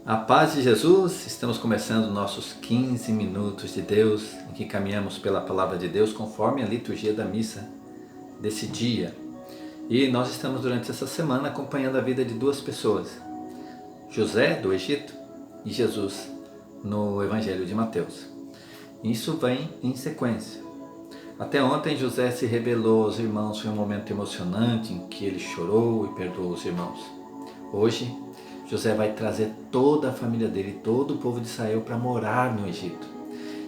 A paz de Jesus, estamos começando nossos 15 minutos de Deus, em que caminhamos pela palavra de Deus conforme a liturgia da missa desse dia. E nós estamos durante essa semana acompanhando a vida de duas pessoas, José do Egito e Jesus no Evangelho de Mateus. Isso vem em sequência. Até ontem José se revelou aos irmãos, foi um momento emocionante em que ele chorou e perdoou os irmãos. Hoje José vai trazer toda a família dele, todo o povo de Israel para morar no Egito.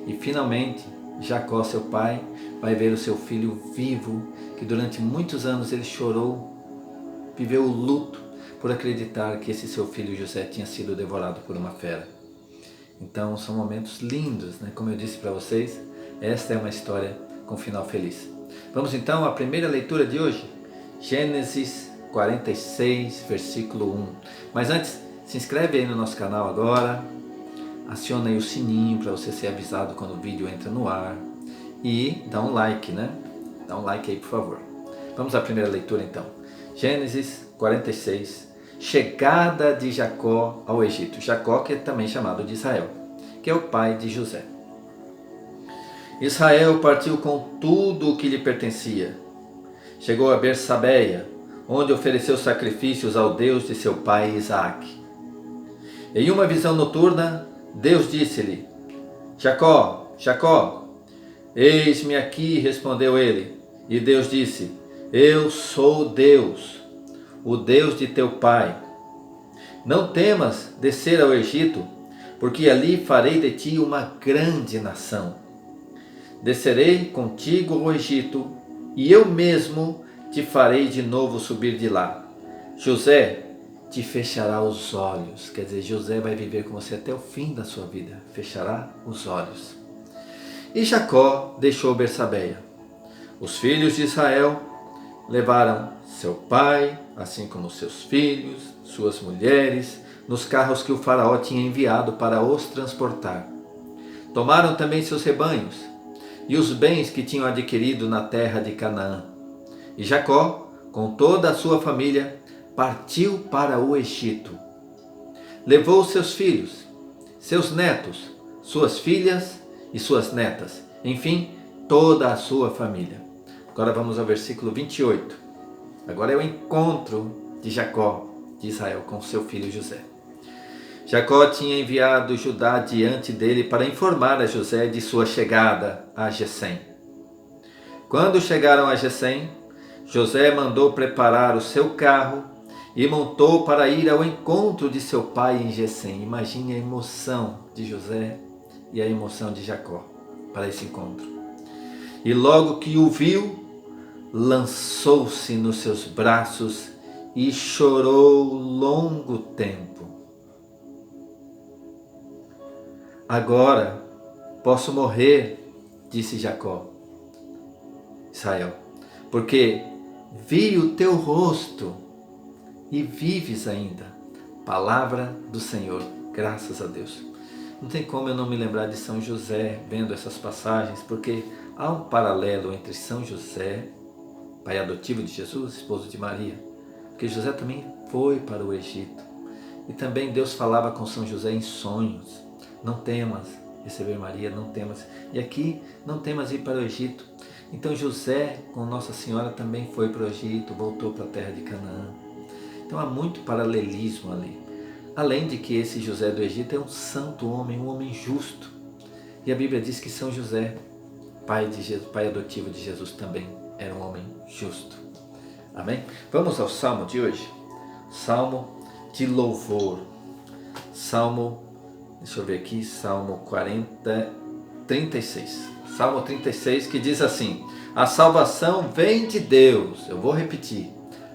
E finalmente Jacó, seu pai, vai ver o seu filho vivo, que durante muitos anos ele chorou, viveu o luto por acreditar que esse seu filho José tinha sido devorado por uma fera. Então são momentos lindos, né? Como eu disse para vocês, esta é uma história com final feliz. Vamos então à primeira leitura de hoje, Gênesis 46, versículo 1. Mas antes, se inscreve aí no nosso canal agora, aciona aí o sininho para você ser avisado quando o vídeo entra no ar e dá um like, né? Dá um like aí, por favor. Vamos à primeira leitura então. Gênesis 46, chegada de Jacó ao Egito. Jacó, que é também chamado de Israel, que é o pai de José. Israel partiu com tudo o que lhe pertencia. Chegou a Bersabeia, onde ofereceu sacrifícios ao Deus de seu pai Isaque. Em uma visão noturna, Deus disse-lhe: Jacó, Jacó. Eis-me aqui, respondeu ele. E Deus disse: Eu sou Deus, o Deus de teu pai. Não temas descer ao Egito, porque ali farei de ti uma grande nação. Descerei contigo ao Egito, e eu mesmo te farei de novo subir de lá. José te fechará os olhos. Quer dizer, José vai viver com você até o fim da sua vida. Fechará os olhos. E Jacó deixou Bersabeia. Os filhos de Israel levaram seu pai, assim como seus filhos, suas mulheres, nos carros que o faraó tinha enviado para os transportar. Tomaram também seus rebanhos e os bens que tinham adquirido na terra de Canaã. E Jacó, com toda a sua família, partiu para o Egito. Levou seus filhos, seus netos, suas filhas e suas netas, enfim, toda a sua família. Agora vamos ao versículo 28. Agora é o encontro de Jacó, de Israel, com seu filho José. Jacó tinha enviado Judá diante dele para informar a José de sua chegada a Gessém. Quando chegaram a Gessém, José mandou preparar o seu carro e montou para ir ao encontro de seu pai em Gessém. Imagine a emoção de José e a emoção de Jacó para esse encontro. E logo que o viu, lançou-se nos seus braços e chorou longo tempo. Agora posso morrer, disse Jacó, Israel, porque vi o teu rosto e vives ainda. Palavra do Senhor, graças a Deus. Não tem como eu não me lembrar de São José vendo essas passagens, porque há um paralelo entre São José, pai adotivo de Jesus, esposo de Maria, porque José também foi para o Egito. E também Deus falava com São José em sonhos: não temas receber Maria, não temas. E aqui, não temas ir para o Egito. Então José, com Nossa Senhora, também foi para o Egito, voltou para a terra de Canaã. Então há muito paralelismo ali. Além de que esse José do Egito é um santo homem, um homem justo. E a Bíblia diz que São José, pai adotivo de Jesus, também era um homem justo. Amém? Vamos ao Salmo de hoje. Salmo de louvor. Deixa eu ver aqui, Salmo 36. Salmo 36, que diz assim: a salvação vem de Deus. Eu vou repetir.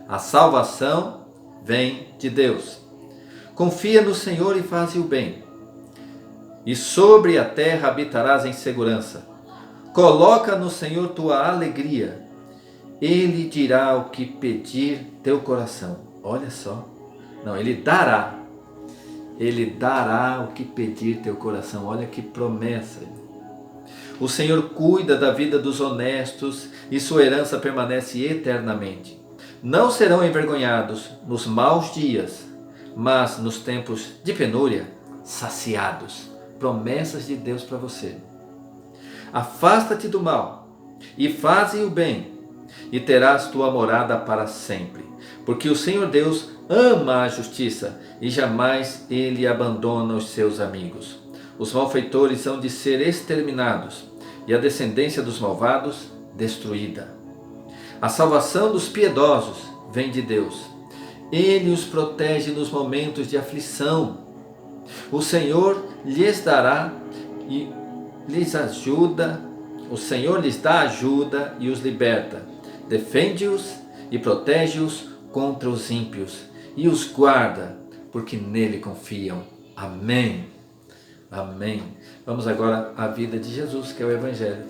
A salvação vem de Deus. Confia no Senhor e faze o bem, e sobre a terra habitarás em segurança. Coloca no Senhor tua alegria, Ele dirá o que pedir teu coração. Olha só, não, Ele dará o que pedir teu coração. Olha que promessa. O Senhor cuida da vida dos honestos e sua herança permanece eternamente. Não serão envergonhados nos maus dias, mas nos tempos de penúria, saciados. Promessas de Deus para você. Afasta-te do mal e faze o bem, e terás tua morada para sempre. Porque o Senhor Deus ama a justiça e jamais ele abandona os seus amigos. Os malfeitores hão de ser exterminados e a descendência dos malvados destruída. A salvação dos piedosos vem de Deus. Ele os protege nos momentos de aflição. O Senhor lhes dará e lhes ajuda. O Senhor lhes dá ajuda e os liberta. Defende-os e protege-os contra os ímpios e os guarda, porque nele confiam. Amém. Amém. Vamos agora à vida de Jesus, que é o Evangelho.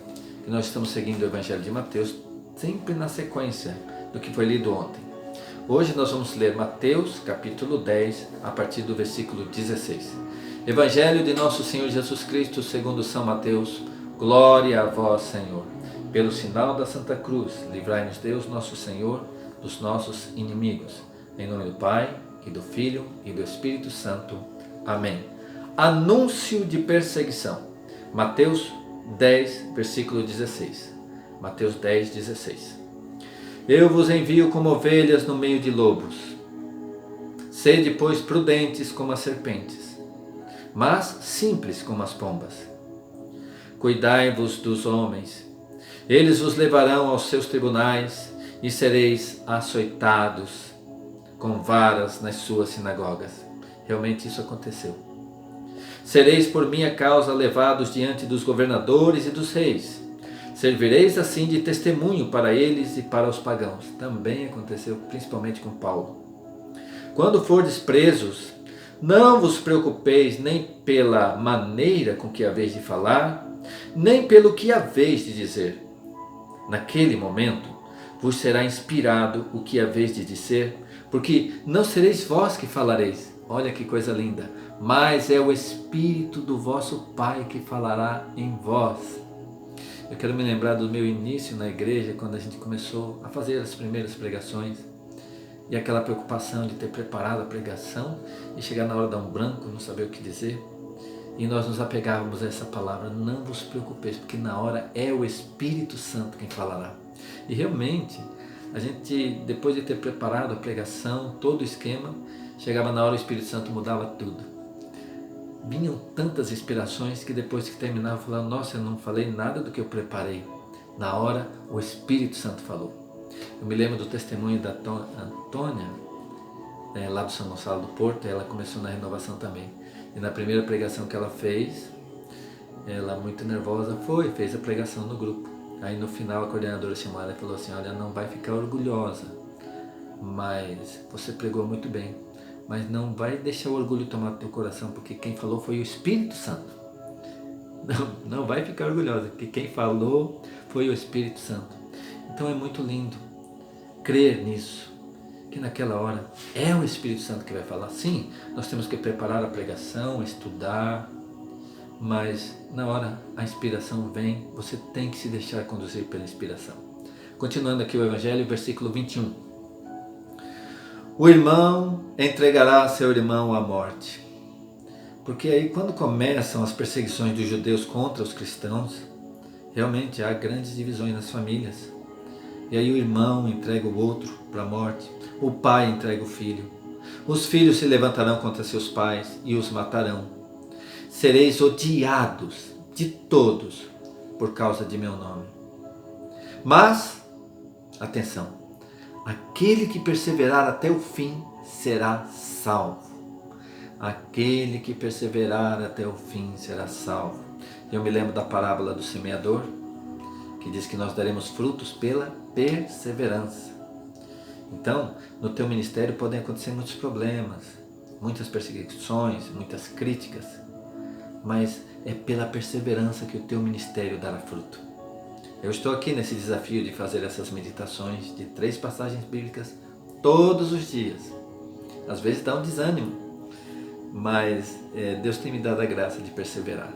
E nós estamos seguindo o Evangelho de Mateus, sempre na sequência do que foi lido ontem. Hoje nós vamos ler Mateus capítulo 10, a partir do versículo 16. Evangelho de nosso Senhor Jesus Cristo, segundo São Mateus. Glória a vós, Senhor. Pelo sinal da Santa Cruz, livrai-nos Deus, nosso Senhor, dos nossos inimigos. Em nome do Pai, e do Filho, e do Espírito Santo. Amém. Anúncio de perseguição. Mateus 10, versículo 16. Mateus 10, 16. Eu vos envio como ovelhas no meio de lobos. Sede, pois, prudentes como as serpentes, mas simples como as pombas. Cuidai-vos dos homens. Eles vos levarão aos seus tribunais e sereis açoitados com varas nas suas sinagogas. Realmente isso aconteceu. Sereis por minha causa levados diante dos governadores e dos reis. Servireis assim de testemunho para eles e para os pagãos. Também aconteceu principalmente com Paulo. Quando fordes presos, não vos preocupeis nem pela maneira com que haveis de falar, nem pelo que haveis de dizer. Naquele momento vos será inspirado o que haveis de dizer, porque não sereis vós que falareis. Olha que coisa linda. Mas é o Espírito do vosso Pai que falará em vós. Eu quero me lembrar do meu início na igreja, quando a gente começou a fazer as primeiras pregações. E aquela preocupação de ter preparado a pregação e chegar na hora de dar um branco, não saber o que dizer. E nós nos apegávamos a essa palavra, não vos preocupeis, porque na hora é o Espírito Santo quem falará. E realmente, a gente, depois de ter preparado a pregação, todo o esquema, chegava na hora, o Espírito Santo mudava tudo. Vinham tantas inspirações que depois que terminava, eu falava, nossa, eu não falei nada do que eu preparei. Na hora, o Espírito Santo falou. Eu me lembro do testemunho da Antônia, lá do São Gonçalo do Porto. Ela começou na renovação também. E na primeira pregação que ela fez, ela muito nervosa fez a pregação no grupo. Aí no final a coordenadora chamou ela e falou assim, olha, não vai ficar orgulhosa, mas você pregou muito bem, mas não vai deixar o orgulho tomar teu coração, porque quem falou foi o Espírito Santo. Não vai ficar orgulhosa, porque quem falou foi o Espírito Santo. Então é muito lindo crer nisso, que naquela hora é o Espírito Santo que vai falar. Sim, nós temos que preparar a pregação, estudar, mas na hora a inspiração vem, você tem que se deixar conduzir pela inspiração. Continuando aqui o Evangelho, versículo 21. O irmão entregará seu irmão à morte. Porque aí quando começam as perseguições dos judeus contra os cristãos, realmente há grandes divisões nas famílias. E aí o irmão entrega o outro para a morte, o pai entrega o filho. Os filhos se levantarão contra seus pais e os matarão. Sereis odiados de todos por causa de meu nome. Mas, atenção, aquele que perseverar até o fim será salvo. Aquele que perseverar até o fim será salvo. Eu me lembro da parábola do semeador, que diz que nós daremos frutos pela perseverança. Então, no teu ministério podem acontecer muitos problemas, muitas perseguições, muitas críticas, mas é pela perseverança que o teu ministério dará fruto. Eu estou aqui nesse desafio de fazer essas meditações de 3 passagens bíblicas todos os dias. Às vezes dá um desânimo, mas Deus tem me dado a graça de perseverar.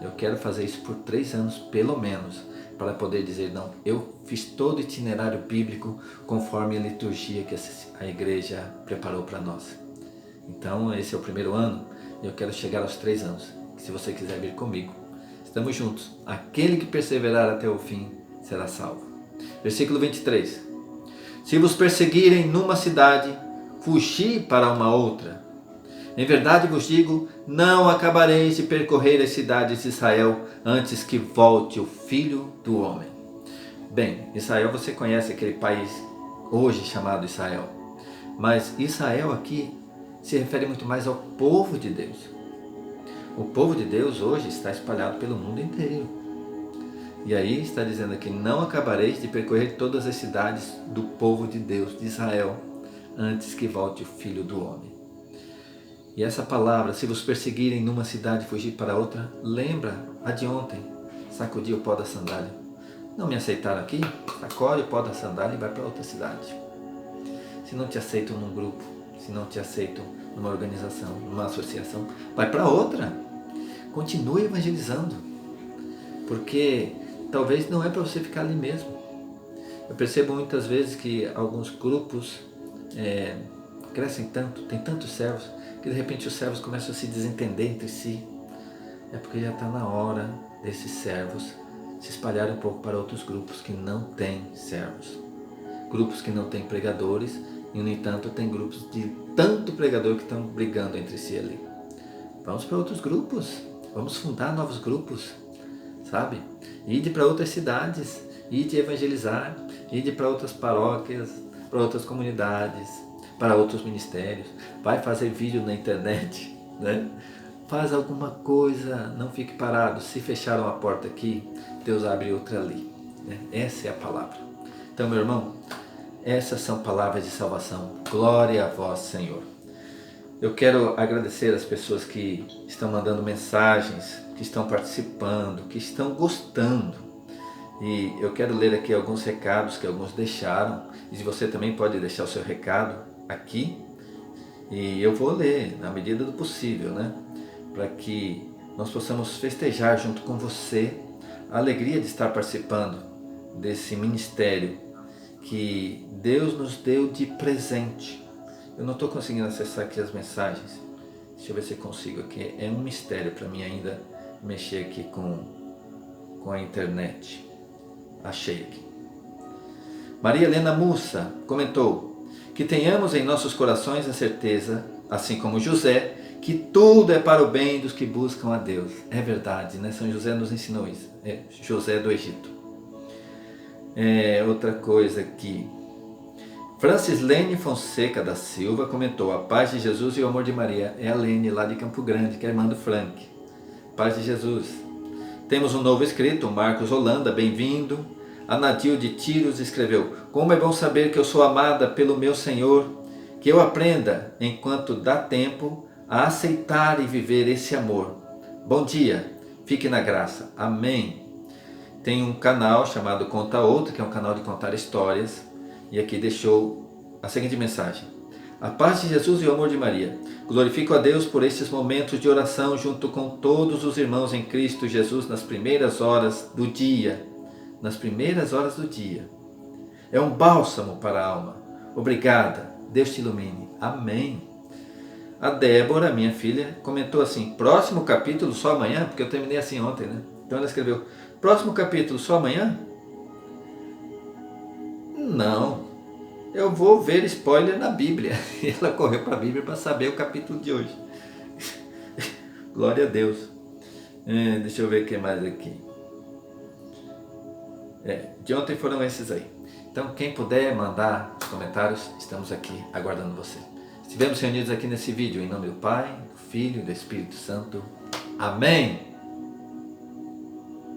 Eu quero fazer isso por 3 anos pelo menos, para poder dizer, não, eu fiz todo o itinerário bíblico conforme a liturgia que a igreja preparou para nós. Então esse é o primeiro ano e eu quero chegar aos 3 anos. Se você quiser vir comigo, estamos juntos. Aquele que perseverar até o fim será salvo. Versículo 23. Se vos perseguirem numa cidade, fugi para uma outra. Em verdade vos digo, não acabareis de percorrer as cidades de Israel antes que volte o Filho do Homem. Bem, Israel, você conhece aquele país hoje chamado Israel. Mas Israel aqui se refere muito mais ao povo de Deus. O povo de Deus hoje está espalhado pelo mundo inteiro. E aí está dizendo aqui, não acabareis de percorrer todas as cidades do povo de Deus, de Israel, antes que volte o Filho do Homem. E essa palavra, se vos perseguirem numa cidade, fugir para outra, lembra a de ontem, sacudir o pó da sandália. Não me aceitaram aqui? Sacode o pó da sandália e vai para outra cidade. Se não te aceitam num grupo, se não te aceitam numa organização, numa associação, vai para outra. Continue evangelizando, porque talvez não é para você ficar ali mesmo. Eu percebo muitas vezes que alguns grupos crescem tanto, tem tantos servos, que de repente os servos começam a se desentender entre si. É porque já está na hora desses servos se espalharem um pouco para outros grupos que não têm servos. Grupos que não têm pregadores e, no entanto, tem grupos de tanto pregador que estão brigando entre si ali. Vamos para outros grupos, vamos fundar novos grupos, sabe? Ide para outras cidades, ide evangelizar, ide para outras paróquias, para outras comunidades, para outros ministérios, vai fazer vídeo na internet, né? Faz alguma coisa, não fique parado. Se fecharam a porta aqui, Deus abre outra ali, né? Essa é a palavra. Então, meu irmão, essas são palavras de salvação. Glória a vós, Senhor. Eu quero agradecer as pessoas que estão mandando mensagens, que estão participando, que estão gostando. E eu quero ler aqui alguns recados que alguns deixaram. E você também pode deixar o seu recado aqui. E eu vou ler na medida do possível, né? Para que nós possamos festejar junto com você a alegria de estar participando desse ministério que Deus nos deu de presente. Eu não estou conseguindo acessar aqui as mensagens. Deixa eu ver se eu consigo aqui. É um mistério para mim ainda mexer aqui com a internet. Achei aqui. Maria Helena Mussa comentou: que tenhamos em nossos corações a certeza, assim como José, que tudo é para o bem dos que buscam a Deus. É verdade, né? São José nos ensinou isso. É José do Egito. Outra coisa aqui. Francis Lene Fonseca da Silva comentou: a paz de Jesus e o amor de Maria. É a Lene lá de Campo Grande, que é a irmã do Frank. Paz de Jesus. Temos um novo inscrito, o Marcos Holanda, bem-vindo. A Nadil de Tiros escreveu: como é bom saber que eu sou amada pelo meu Senhor, que eu aprenda, enquanto dá tempo, a aceitar e viver esse amor. Bom dia, fique na graça. Amém. Tem um canal chamado Conta Outra, que é um canal de contar histórias, e aqui deixou a seguinte mensagem: a paz de Jesus e o amor de Maria. Glorifico a Deus por estes momentos de oração junto com todos os irmãos em Cristo Jesus nas primeiras horas do dia. Nas primeiras horas do dia. É um bálsamo para a alma. Obrigada. Deus te ilumine. Amém. A Débora, minha filha, comentou assim: próximo capítulo só amanhã, porque eu terminei assim ontem, né? Então ela escreveu: próximo capítulo só amanhã? Não. Eu vou ver spoiler na Bíblia. E ela correu para a Bíblia para saber o capítulo de hoje. Glória a Deus. Deixa eu ver o que mais aqui. De ontem foram esses aí. Então, quem puder mandar os comentários, estamos aqui aguardando você. Estivemos reunidos aqui nesse vídeo em nome do Pai, do Filho e do Espírito Santo. Amém!